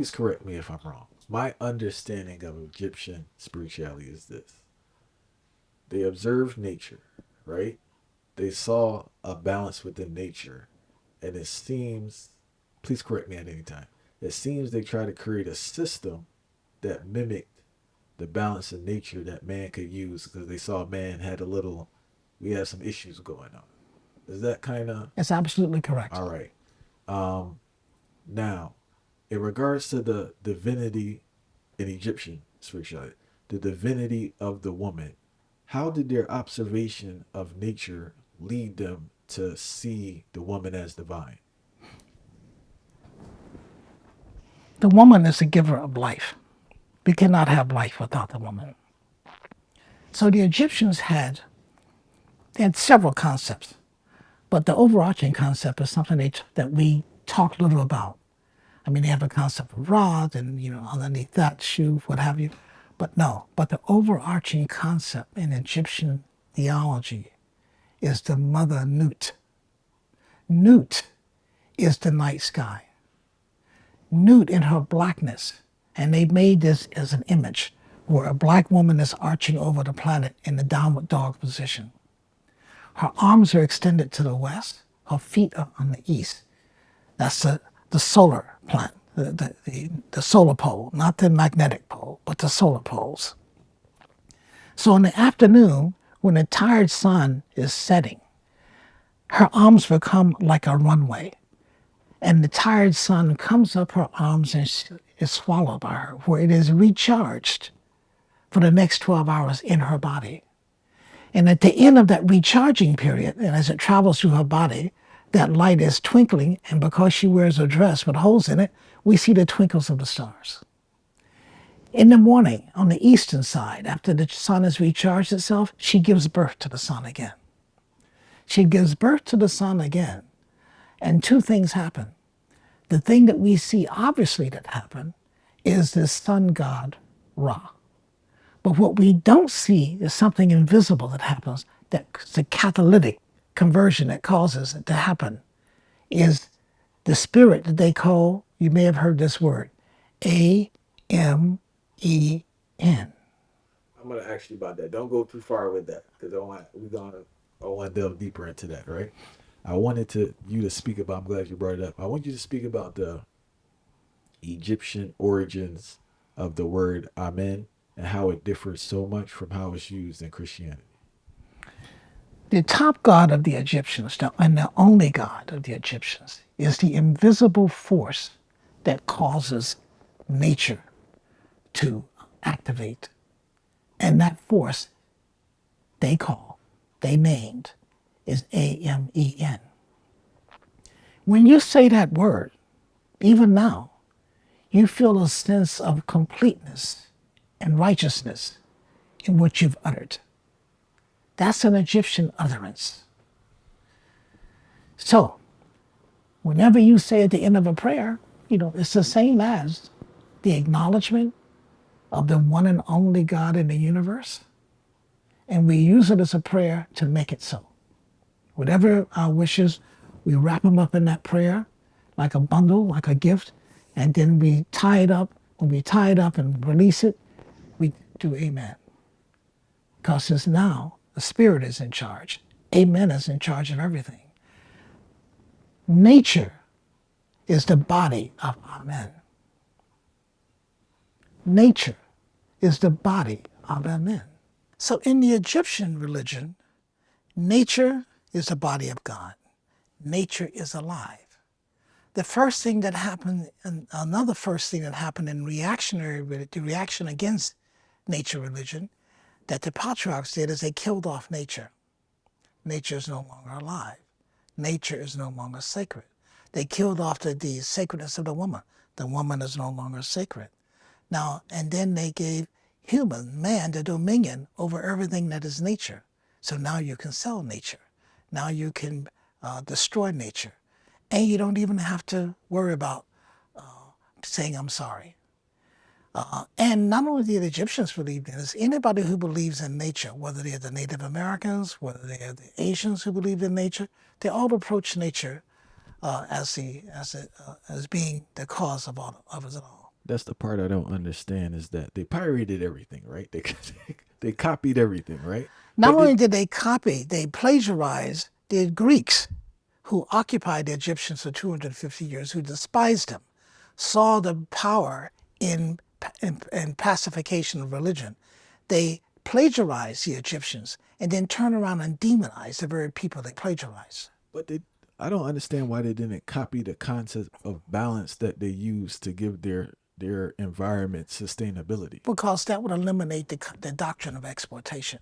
please correct me if I'm wrong. My understanding of Egyptian spirituality is this: they observed nature, right? They saw a balance within nature, and it seems, please correct me at any time, it seems they try to create a system that mimicked the balance in nature that man could use because they saw man had a little, we had some issues going on. Is that kind of It's absolutely correct. all right? Um, Now, in regards to the divinity in Egyptian spirituality, the divinity of the woman, how did their observation of nature lead them to see the woman as divine? The woman is the giver of life. We cannot have life without the woman. So the Egyptians had several concepts, but the overarching concept is something that we talk little about. I mean, they have a concept of Ra, and underneath that, Shu, what have you. But no, but the overarching concept in Egyptian theology is the mother Nut. Nut is the night sky. Nut in her blackness. And they made this as an image where a black woman is arching over the planet in the downward dog position. Her arms are extended to the west. Her feet are on the east. That's the solar planet, the solar pole, not the magnetic pole, but the solar poles. So in the afternoon, when the tired sun is setting, her arms become like a runway. And the tired sun comes up her arms and is swallowed by her, where it is recharged for the next 12 hours in her body. And at the end of that recharging period, and as it travels through her body, that light is twinkling, and because she wears a dress with holes in it, we see the twinkles of the stars. In the morning, on the eastern side, after the sun has recharged itself, she gives birth to the sun again. She gives birth to the sun again, and two things happen. The thing that we see obviously that happen is the sun god Ra. But what we don't see is something invisible that happens, that's the catalytic conversion that causes it to happen, is the spirit that they call, you may have heard this word, Amen. I'm gonna ask you about that. Don't go too far with that because I want to delve deeper into that. Right? I wanted to you to speak about. I'm glad you brought it up. I want you to speak about the Egyptian origins of the word Amen and how it differs so much from how it's used in Christianity. The top god of the Egyptians, and the only god of the Egyptians, is the invisible force that causes nature to activate. And that force they call, they named, is Amen. When you say that word, even now, you feel a sense of completeness and righteousness in what you've uttered. That's an Egyptian utterance. So, whenever you say at the end of a prayer, it's the same as the acknowledgement of the one and only God in the universe. And we use it as a prayer to make it so. Whatever our wishes, we wrap them up in that prayer like a bundle, like a gift, and then we tie it up. When we tie it up and release it, we do amen. Because it's now the Spirit is in charge. Amen is in charge of everything. Nature is the body of Amen. Nature is the body of Amen. So in the Egyptian religion, nature is the body of God. Nature is alive. The first thing that happened, and another first thing that happened in the reaction against nature religion, that the patriarchs did is they killed off nature. Nature is no longer alive. Nature is no longer sacred. They killed off the sacredness of the woman. The woman is no longer sacred. Now, and then they gave man, the dominion over everything that is nature. So now you can sell nature. Now you can destroy nature. And you don't even have to worry about saying I'm sorry. And not only did the Egyptians believe in this, anybody who believes in nature, whether they're the Native Americans, whether they're the Asians who believe in nature, they all approach nature as being the cause of all of it all. That's the part I don't understand is that they pirated everything, right? They copied everything, right? Not But only did did they copy, they plagiarized the Greeks who occupied the Egyptians for 250 years, who despised them, saw the power in pacification of religion. They plagiarized the Egyptians and then turn around and demonize the very people they plagiarized. but they I don't understand why they didn't copy the concept of balance that they used to give their environment sustainability. Because that would eliminate the doctrine of exploitation.